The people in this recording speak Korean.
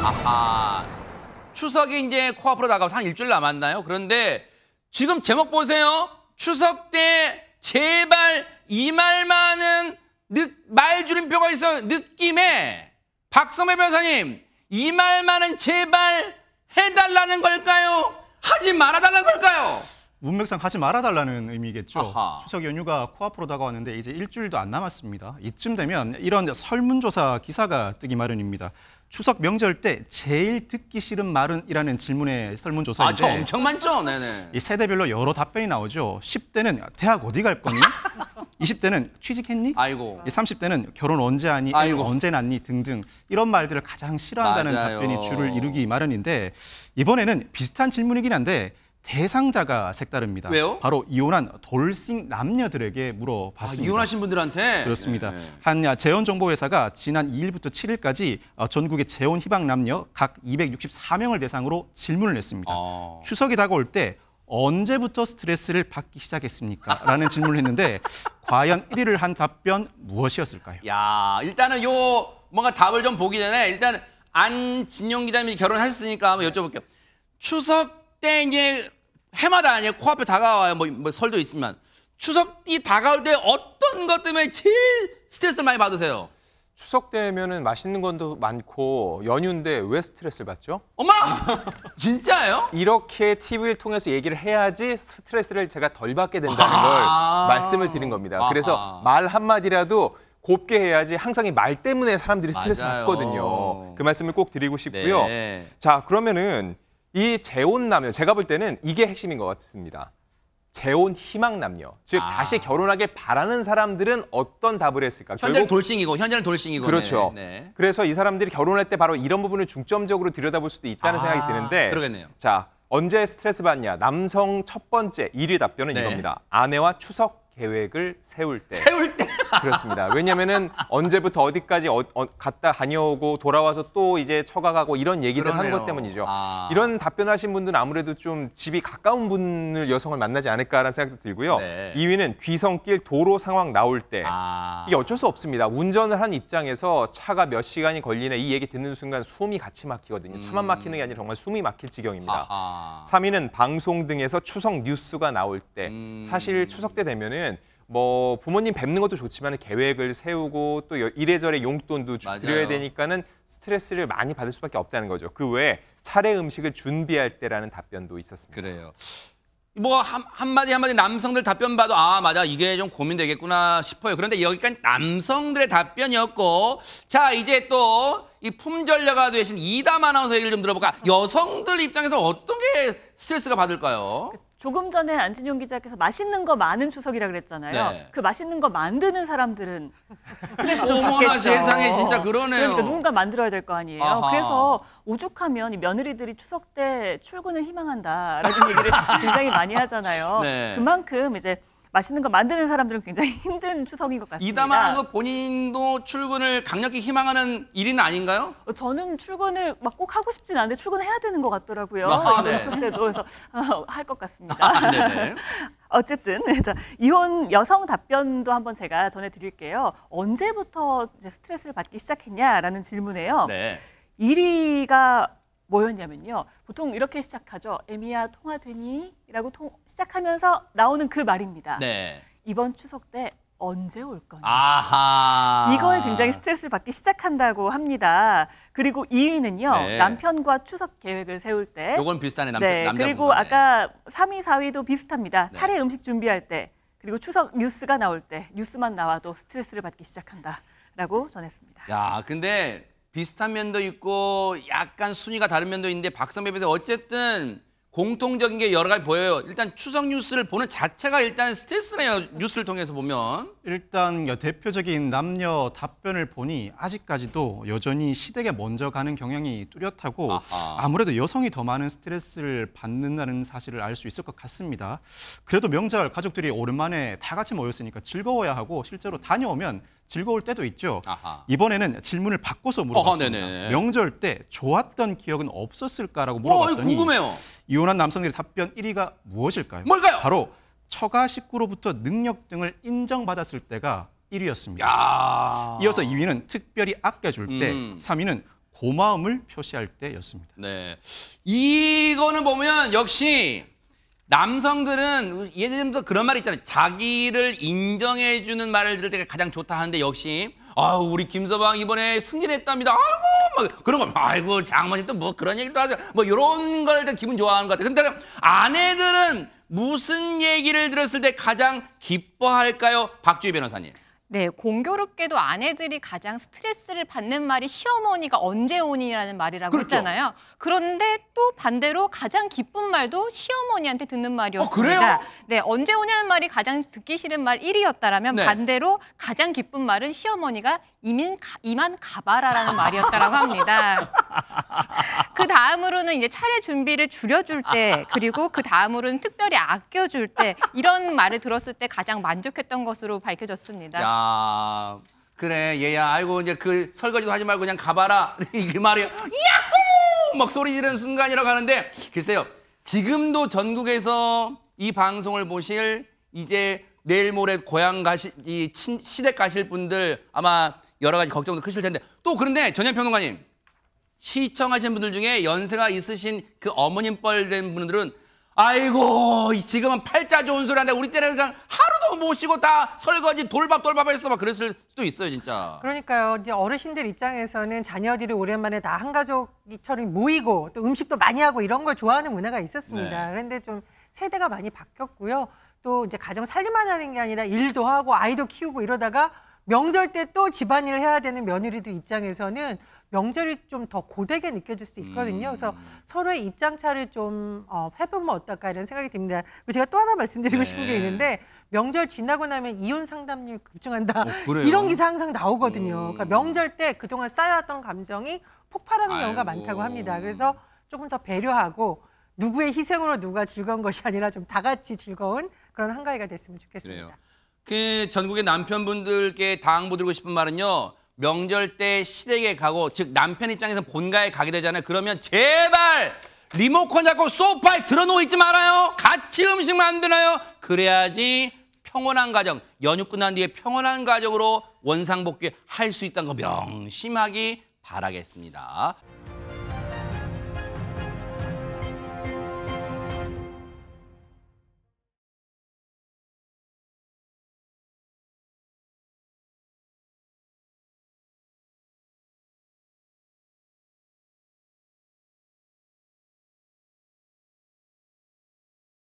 아하. 추석이 이제 코앞으로 다가와서 한 일주일 남았나요? 그런데 지금 제목 보세요. 추석 때 제발 이 말만은 말줄임표가 있어. 느낌에 박성배 변호사님 이 말만은 제발 해달라는 걸까요? 하지 말아달라는 걸까요? 문맥상 하지 말아달라는 의미겠죠. 아하. 추석 연휴가 코앞으로 다가왔는데 이제 일주일도 안 남았습니다. 이쯤 되면 이런 설문조사 기사가 뜨기 마련입니다. 추석 명절 때 제일 듣기 싫은 말은이라는 질문의 설문조사인데 저 엄청 많죠? 네네. 이 세대별로 여러 답변이 나오죠. 10대는 대학 어디 갈 거니? 20대는 취직했니? 아이고. 30대는 결혼 언제 하니? 아이고. 언제 낳니? 등등 이런 말들을 가장 싫어한다는 맞아요. 답변이 줄을 이루기 마련인데 이번에는 비슷한 질문이긴 한데 대상자가 색다릅니다. 왜요? 바로 이혼한 돌싱 남녀들에게 물어봤습니다. 이혼하신 분들한테? 그렇습니다. 네. 한 재혼정보회사가 지난 2일부터 7일까지 전국의 재혼 희망 남녀 각 264명을 대상으로 질문을 했습니다. 추석이 다가올 때 언제부터 스트레스를 받기 시작했습니까? 라는 질문을 했는데 과연 1위를 한 답변 무엇이었을까요? 야, 일단은 뭔가 답을 좀 보기 전에 일단 안진용 기자님이 결혼하셨으니까 한번 여쭤볼게요. 추석 때 이제 해마다 이제 코앞에 다가와요. 뭐 설도 있지만 추석이 다가올 때 어떤 것 때문에 제일 스트레스를 많이 받으세요? 추석 되면은 맛있는 것도 많고 연휴인데 왜 스트레스를 받죠? 엄마! 진짜예요? 이렇게 TV를 통해서 얘기를 해야지 스트레스를 제가 덜 받게 된다는 걸 말씀을 드린 겁니다. 그래서 말 한마디라도 곱게 해야지 항상 이 말 때문에 사람들이 스트레스 맞아요. 받거든요. 그 말씀을 꼭 드리고 싶고요. 네. 자, 그러면은 이 재혼 남녀, 제가 볼 때는 이게 핵심인 것 같습니다. 재혼 희망 남녀, 즉 다시 결혼하길 바라는 사람들은 어떤 답을 했을까? 현재는 돌싱이고 현재는 돌싱이고. 그렇죠. 네. 그래서 이 사람들이 결혼할 때 바로 이런 부분을 중점적으로 들여다볼 수도 있다는 생각이 드는데 그러겠네요. 자, 언제 스트레스 받냐? 남성 첫 번째 1위 답변은 네. 이겁니다. 아내와 추석 계획을 세울 때. 세울 때. 그렇습니다. 왜냐면은 언제부터 어디까지 갔다 다녀오고 돌아와서 또 이제 처가가고 이런 얘기들 하는 그러네요. 것 때문이죠. 이런 답변을 하신 분들은 아무래도 좀 집이 가까운 분을 여성을 만나지 않을까라는 생각도 들고요. 네. 2위는 귀성길 도로 상황 나올 때. 이게 어쩔 수 없습니다. 운전을 한 입장에서 차가 몇 시간이 걸리네 이 얘기 듣는 순간 숨이 같이 막히거든요. 차만 막히는 게 아니라 정말 숨이 막힐 지경입니다. 3위는 방송 등에서 추석 뉴스가 나올 때. 사실 추석 때 되면은 뭐 부모님 뵙는 것도 좋지만 계획을 세우고 또 이래저래 용돈도 드려야 되니까는 스트레스를 많이 받을 수밖에 없다는 거죠. 그 외에 차례 음식을 준비할 때라는 답변도 있었습니다. 그래요. 뭐 한마디 남성들 답변 봐도 맞아 이게 좀 고민되겠구나 싶어요. 그런데 여기까지 남성들의 답변이었고 자 이제 또 이 품절녀가 되신 이담 아나운서 얘기를 좀 들어볼까. 여성들 입장에서 어떤 게 스트레스가 받을까요? 조금 전에 안진용 기자께서 맛있는 거 많은 추석이라 그랬잖아요. 네. 그 맛있는 거 만드는 사람들은 스트레스 좀 받겠죠. 어머나 세상에 진짜 그러네요. 그러니까 누군가 만들어야 될 거 아니에요. 아하. 그래서 오죽하면 이 며느리들이 추석 때 출근을 희망한다라는 얘기를 굉장히 많이 하잖아요. 네. 그만큼 이제 맛있는 거 만드는 사람들은 굉장히 힘든 추석인 것 같습니다. 이담 아나운서 본인도 출근을 강력히 희망하는 일인 아닌가요? 저는 출근을 막 꼭 하고 싶진 않은데 출근해야 되는 것 같더라고요. 네. 추석 때도 그래서 할 것 같습니다. 네네. 어쨌든 자, 이혼 여성 답변도 한번 제가 전해드릴게요. 언제부터 이제 스트레스를 받기 시작했냐라는 질문에요. 네. 1위가 뭐였냐면요. 보통 이렇게 시작하죠. 애미야 통화되니? 라고 시작하면서 나오는 그 말입니다. 네. 이번 추석 때 언제 올 거니? 아하. 이거에 굉장히 스트레스를 받기 시작한다고 합니다. 그리고 2위는요. 네. 남편과 추석 계획을 세울 때. 요건 비슷하네. 네. 남자분. 그리고 아까 3위, 4위도 비슷합니다. 네. 차례 음식 준비할 때. 그리고 추석 뉴스가 나올 때. 뉴스만 나와도 스트레스를 받기 시작한다라고 전했습니다. 야, 근데 비슷한 면도 있고 약간 순위가 다른 면도 있는데 박성배 변호사 어쨌든 공통적인 게 여러 가지 보여요. 일단 추석 뉴스를 보는 자체가 일단 스트레스네요. 뉴스를 통해서 보면. 일단 대표적인 남녀 답변을 보니 아직까지도 여전히 시댁에 먼저 가는 경향이 뚜렷하고 아무래도 여성이 더 많은 스트레스를 받는다는 사실을 알 수 있을 것 같습니다. 그래도 명절 가족들이 오랜만에 다 같이 모였으니까 즐거워야 하고 실제로 다녀오면 즐거울 때도 있죠. 이번에는 질문을 바꿔서 물어봤습니다. 명절 때 좋았던 기억은 없었을까라고 물어봤더니 궁금해요. 이혼한 남성들의 답변 1위가 무엇일까요? 뭘까요? 바로 처가 식구로부터 능력 등을 인정받았을 때가 1위였습니다. 야. 이어서 2위는 특별히 아껴줄 때, 3위는 고마움을 표시할 때였습니다. 네. 이거는 보면 역시 남성들은 예를 들면 그런 말 있잖아요. 자기를 인정해주는 말을 들을 때가 가장 좋다 하는데 역시 아우 우리 김서방 이번에 승진했답니다. 아이고 막 그런 거 아이고 장모님 또 뭐 그런 얘기도 하죠. 뭐 이런 걸 때 기분 좋아하는 것 같아요. 근데 아내들은 무슨 얘기를 들었을 때 가장 기뻐할까요? 박주희 변호사님. 네, 공교롭게도 아내들이 가장 스트레스를 받는 말이 시어머니가 언제 오니라는 말이라고 그렇죠. 했잖아요. 그런데 또 반대로 가장 기쁜 말도 시어머니한테 듣는 말이었습니다. 그래요? 네, 언제 오냐는 말이 가장 듣기 싫은 말 1위였다라면 네. 반대로 가장 기쁜 말은 시어머니가 이만 가봐라라는 말이었다라고 합니다. 그 다음으로는 이제 차례 준비를 줄여줄 때 그리고 그 다음으로는 특별히 아껴줄 때 이런 말을 들었을 때 가장 만족했던 것으로 밝혀졌습니다. 야 그래 얘야 아이고 이제 그 설거지도 하지 말고 그냥 가봐라 그 말이야. 야호 막 소리 지르는 순간이라고 하는데 글쎄요 지금도 전국에서 이 방송을 보실 이제 내일 모레 고향 가실 이 시댁 가실 분들 아마 여러 가지 걱정도 크실 텐데 또 그런데 전현 평론가님 시청하시는 분들 중에 연세가 있으신 그 어머님 뻘 된 분들은 아이고 지금은 팔자 좋은 소리 한다 우리 때는 그냥 하루도 못 쉬고 다 설거지 돌밥 했어 막 그랬을 수도 있어요 진짜. 그러니까요. 이제 어르신들 입장에서는 자녀들이 오랜만에 다 한 가족처럼 모이고 또 음식도 많이 하고 이런 걸 좋아하는 문화가 있었습니다. 네. 그런데 좀 세대가 많이 바뀌었고요. 또 이제 가정 살림만 하는 게 아니라 일도 하고 아이도 키우고 이러다가 명절 때 또 집안일을 해야 되는 며느리들 입장에서는 명절이 좀 더 고되게 느껴질 수 있거든요. 그래서 서로의 입장차를 좀 해보면 어떨까 이런 생각이 듭니다. 그리고 제가 또 하나 말씀드리고 싶은 게 있는데 명절 지나고 나면 이혼 상담률 급증한다. 그래요? 이런 기사 항상 나오거든요. 그러니까 명절 때 그동안 쌓여왔던 감정이 폭발하는 경우가 많다고 합니다. 그래서 조금 더 배려하고 누구의 희생으로 누가 즐거운 것이 아니라 좀 다 같이 즐거운 그런 한가위가 됐으면 좋겠습니다. 그래요. 그 전국의 남편분들께 당부드리고 싶은 말은요. 명절 때 시댁에 가고 즉 남편 입장에서 본가에 가게 되잖아요. 그러면 제발 리모컨 잡고 소파에 들어누워 있지 말아요. 같이 음식 만들어요. 그래야지 평온한 가정, 연휴 끝난 뒤에 평온한 가정으로 원상복귀 할 수 있다는 거 명심하기 바라겠습니다.